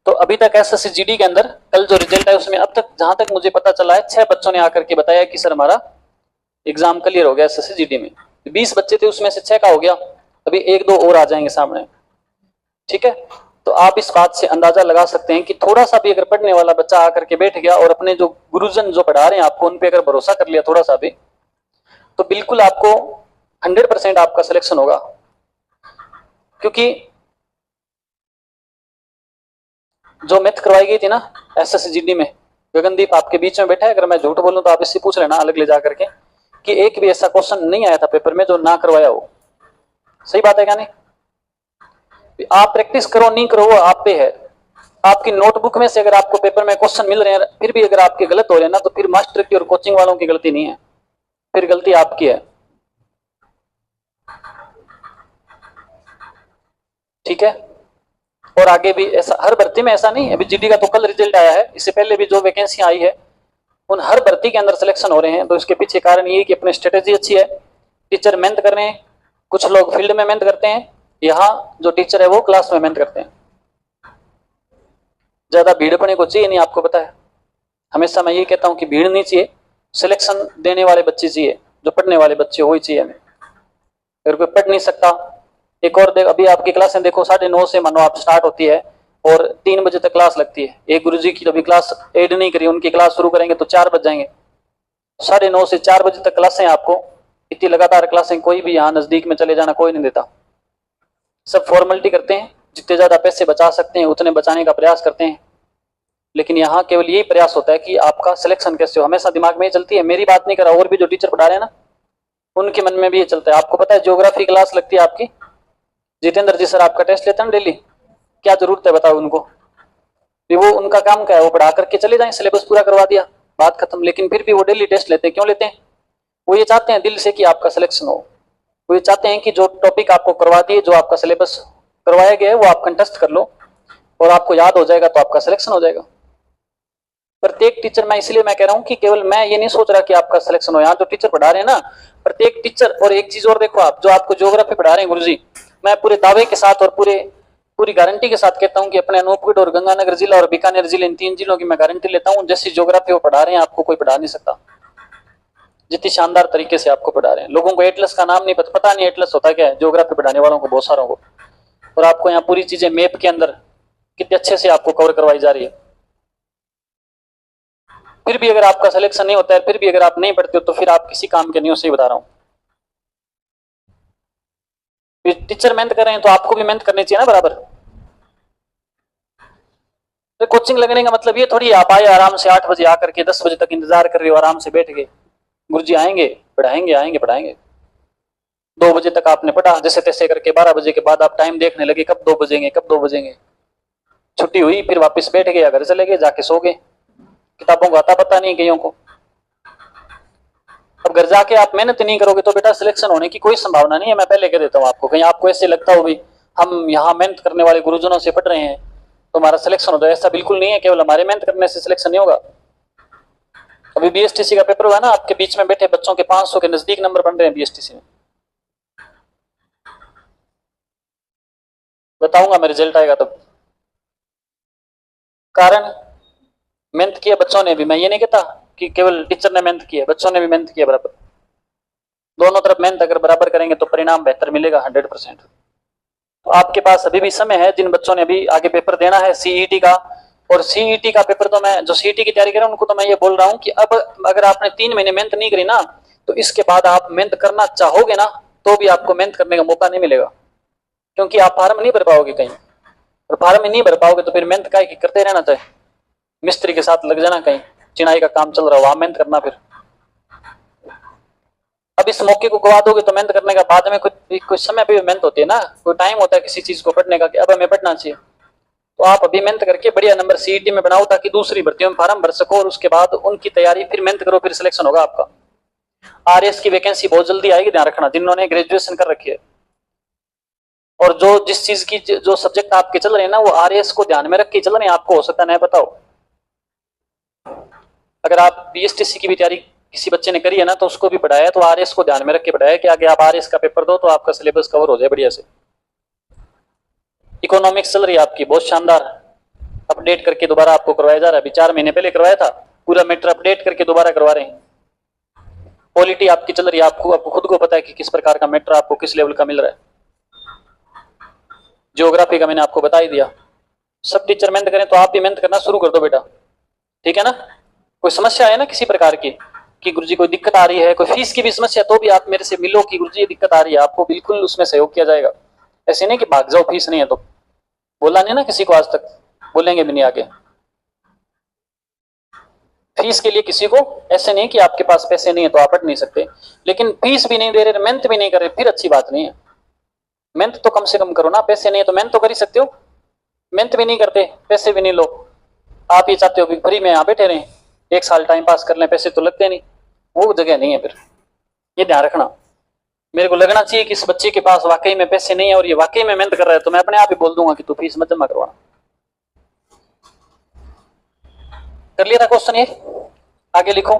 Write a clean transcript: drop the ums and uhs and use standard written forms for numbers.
तो अभी तक एसएससी जीडी के अंदर कल जो रिजल्ट है उसमें अब तक जहां तक मुझे पता चला है 6 बच्चों ने आकर के बताया कि सर हमारा एग्जाम क्लियर हो गया एसएससी जीडी में। 20 बच्चे थे उसमें से 6 का हो गया, अभी 1-2 और आ जाएंगे सामने। ठीक है, तो आप इस बात से अंदाजा लगा सकते हैं कि थोड़ा सा भी अगर पढ़ने वाला बच्चा आकर के बैठ गया और अपने जो गुरुजन जो पढ़ा रहे हैं आपको उन पे अगर भरोसा कर लिया थोड़ा सा भी, तो बिल्कुल आपको 100% आपका सिलेक्शन होगा। क्योंकि जो मैथ करवाई गई थी ना एसएससी जीडी में, गगनदीप आपके बीच में बैठा है, अगर मैं झूठ बोलूं तो आप इससे पूछ लेना अलग ले जाकर के कि एक भी ऐसा क्वेश्चन नहीं आया था पेपर में जो ना करवाया हो। सही बात है क्या नहीं? आप प्रैक्टिस करो नहीं करो वो आप पे है। आपकी नोटबुक में से अगर आपको पेपर में क्वेश्चन मिल रहे हैं फिर भी अगर आपके गलत हो रहे हैं ना, तो फिर मास्टर की और कोचिंग वालों की गलती नहीं है, फिर गलती आपकी है। ठीक है, और आगे भी ऐसा हर भर्ती में ऐसा नहीं, अभी जीडी का तो कल रिजल्ट आया है, इससे पहले भी जो वैकेंसी आई है उन हर भर्ती के अंदर सिलेक्शन हो रहे हैं। तो इसके पीछे कारण ये कि अपनी स्ट्रेटेजी अच्छी है, टीचर मेहनत कर रहे हैं, कुछ लोग फील्ड में मेहनत करते हैं, यहाँ जो टीचर है वो क्लास में मेहनत करते हैं। ज्यादा भीड़ पड़ने को चाहिए नहीं, आपको पता है हमेशा मैं ये कहता हूँ कि भीड़ नहीं चाहिए, सिलेक्शन देने वाले बच्चे चाहिए, जो पढ़ने वाले बच्चे वही चाहिए हमें। अगर कोई पढ़ नहीं सकता, एक और देख, अभी आपकी क्लासें देखो 9:30 से मानो आप स्टार्ट होती है और 3 बजे तक क्लास लगती है। एक गुरुजी की अभी क्लास ऐड नहीं करी, उनकी क्लास शुरू करेंगे तो 4 बज जाएंगे। 9:30 से 4 बजे तक क्लासें आपको, इतनी लगातार क्लासें कोई भी यहाँ नजदीक में चले जाना कोई नहीं देता। सब फॉर्मेलिटी करते हैं, जितने ज्यादा पैसे बचा सकते हैं उतने बचाने का प्रयास करते हैं, लेकिन यहाँ केवल यही प्रयास होता है कि आपका सिलेक्शन कैसे हो। हमेशा दिमाग में ही चलती है, मेरी बात नहीं कर रहा, और भी जो टीचर पढ़ा रहे हैं ना उनके मन में भी ये चलता है। आपको पता है ज्योग्राफी क्लास लगती है आपकी, जितेंद्र जी सर आपका टेस्ट लेते हैं डेली, क्या जरूरत है बताओ उनको? वो उनका काम क्या है, वो पढ़ा करके चले जाएं, सिलेबस पूरा करवा दिया, बात खत्म। लेकिन फिर भी वो डेली टेस्ट लेते हैं, क्यों लेते हैं? वो ये चाहते हैं दिल से कि आपका सिलेक्शन हो, वो ये चाहते हैं कि जो टॉपिक आपको करवा दिए, जो आपका सिलेबस करवाया गया है वो आप कंटेस्ट कर लो और आपको याद हो जाएगा तो आपका सिलेक्शन हो जाएगा। प्रत्येक टीचर, मैं इसलिए मैं कह रहा हूं कि केवल मैं ये नहीं सोच रहा कि आपका सिलेक्शन हो, यहाँ जो टीचर पढ़ा रहे हैं ना प्रत्येक टीचर। और एक चीज और देखो, आप जो आपको ज्योग्राफी पढ़ा रहे हैं गुरुजी, मैं पूरे दावे के साथ और पूरी गारंटी के साथ कहता हूं कि अपने अनूपगढ़ और गंगानगर जिला और बीकानेर जिले, इन 3 जिलों की मैं गारंटी लेता हूं, जैसी ज्योग्राफी वो पढ़ा रहे हैं आपको कोई पढ़ा नहीं सकता, जितनी शानदार तरीके से आपको पढ़ा रहे हैं। लोगों को एटलस का नाम नहीं पता नहीं एटलस होता क्या है, ज्योग्राफी पढ़ाने वालों को बहुत सारों को। और आपको यहाँ पूरी चीजें मैप के अंदर कितने अच्छे से आपको कवर करवाई जा रही है। फिर भी अगर आपका सिलेक्शन नहीं होता है, फिर भी अगर आप नहीं पढ़ते हो, तो फिर आप किसी काम के नहीं हो। सही बता रहा हूं, टीचर मेहनत कर रहे हैं तो आपको भी मेहनत करनी चाहिए ना बराबर। तो कोचिंग लगने का मतलब ये थोड़ी आप आए आराम से 8 बजे आकर के 10 बजे तक इंतजार कर रहे हो, आराम से बैठ गए, गुरुजी आएंगे पढ़ाएंगे, आएंगे पढ़ाएंगे। 2 बजे तक आपने पढ़ा जैसे तैसे करके, 12 बजे के बाद आप टाइम देखने लगे कब 2 बजेंगे, कब 2 बजेंगे। छुट्टी हुई फिर वापस बैठ गए या घर चले गए, जाके सो गए, किताबों को आता पता नहीं कईयों को। अब घर जाके आप मेहनत नहीं करोगे तो बेटा सिलेक्शन होने की कोई संभावना नहीं है। मैं पहले कह देता हूँ आपको, कहीं आपको ऐसे लगता हो भी हम यहाँ मेहनत करने वाले गुरुजनों से पढ़ रहे हैं तो हमारा सिलेक्शन हो जाए, ऐसा बिल्कुल नहीं है। केवल हमारे मेहनत करने से सिलेक्शन नहीं होगा। अभी बीएसटीसी का पेपर हुआ ना, आपके बीच में बैठे बच्चों के 500 के नजदीक नंबर बन रहे हैं बीएसटीसी में। बताऊंगा मैं, रिजल्ट आएगा तब। कारण मेहनत किया बच्चों ने भी, मैं ये नहीं कहता कि केवल टीचर ने मेहनत की है, बच्चों ने भी मेहनत की है बराबर। दोनों तरफ मेहनत अगर बराबर करेंगे तो परिणाम बेहतर मिलेगा 100%। तो आपके पास अभी भी समय है, जिन बच्चों ने अभी आगे पेपर देना है सीईटी का, और सीईटी का पेपर तो मैं जो सीईटी की तैयारी कर रहा हूं उनको तो मैं ये बोल रहा हूं कि अब अगर आपने 3 महीने मेहनत नहीं करी ना, तो इसके बाद आप मेहनत करना चाहोगे ना तो भी आपको मेहनत करने का मौका नहीं मिलेगा, क्योंकि आप फार्म नहीं भर पाओगे कहीं। और फार्म में नहीं भर पाओगे तो फिर मेहनत काहे की करते रहना चाहिए, मिस्त्री के साथ लग जाना, कहीं चिनाई का काम चल रहा हो वहां मेहनत करना। फिर अब इस मौके को गवा दोगे तो मेहनत करने का बाद में कुछ समय पे मेहनत होती है ना, कोई टाइम होता है किसी चीज को पढ़ने का कि अब हमें पढ़ना चाहिए। तो आप अभी मेहनत करके बढ़िया नंबर सीईटी में बनाओ ताकि दूसरी भर्तियों में फार्म भर सको, और उसके बाद उनकी तैयारी फिर मेहनत करो, फिर सिलेक्शन होगा आपका। आरएस की वैकेंसी बहुत जल्दी आएगी, ध्यान रखना, जिन्होंने ग्रेजुएशन कर रखी है। और जो जिस चीज की जो सब्जेक्ट आपके चल रहे हैं ना, वो आरएस को ध्यान में रख के चल रहे हैं, आपको हो सकता है नहीं बताओ। अगर आप बीएसटीसी की भी तैयारी किसी बच्चे ने करी है ना तो उसको भी पढ़ाया, तो आरएस को ध्यान में रख के पढ़ाया कि आगे आप आरएस का पेपर दो तो आपका सिलेबस कवर हो जाए बढ़िया से। इकोनॉमिक्स चल रही है आपकी बहुत शानदार, अपडेट करके दोबारा आपको करवाया जा रहा है। अभी 4 महीने पहले करवाया था, पूरा मैटर अपडेट करके दोबारा करवा रहे हैं। क्वालिटी आपकी चल रही है, आपको खुद को पता है कि किस प्रकार का मैटर आपको किस लेवल का मिल रहा है। ज्योग्राफी का मैंने आपको बता ही दिया। सब टीचर मेहनत करें तो आप भी मेहनत करना शुरू कर दो बेटा, ठीक है ना। कोई समस्या है ना किसी प्रकार की कि गुरुजी कोई दिक्कत आ रही है, कोई फीस की भी समस्या, तो भी आप मेरे से मिलो कि गुरुजी ये दिक्कत आ रही है, आपको बिल्कुल उसमें सहयोग किया जाएगा। ऐसे नहीं कि भाग जाओ फीस नहीं है तो, बोला नहीं ना किसी को आज तक, बोलेंगे भी नहीं आगे। फीस के लिए किसी को ऐसे नहीं कि आपके पास पैसे नहीं है तो आप पढ़ नहीं सकते, लेकिन फीस भी नहीं दे रहे, मेहनत भी नहीं कर रहे, फिर अच्छी बात नहीं है। मेहनत तो कम से कम करो ना, पैसे नहीं है तो मेहनत तो कर ही सकते हो। मेहनत भी नहीं करते, पैसे भी नहीं लो, आप ये चाहते हो कि फ्री में यहाँ बैठे रहें, 1 साल टाइम पास कर लें, पैसे तो लगते नहीं, वो जगह नहीं है फिर। ये ध्यान रखना। मेरे को लगना चाहिए कि इस बच्चे के पास वाकई में पैसे नहीं है और ये वाकई में मेहनत कर रहा है, तो मैं अपने आप ही बोल दूंगा कि तू फीस मत जमा करवाना। कर लिया था क्वेश्चन ये, आगे लिखो।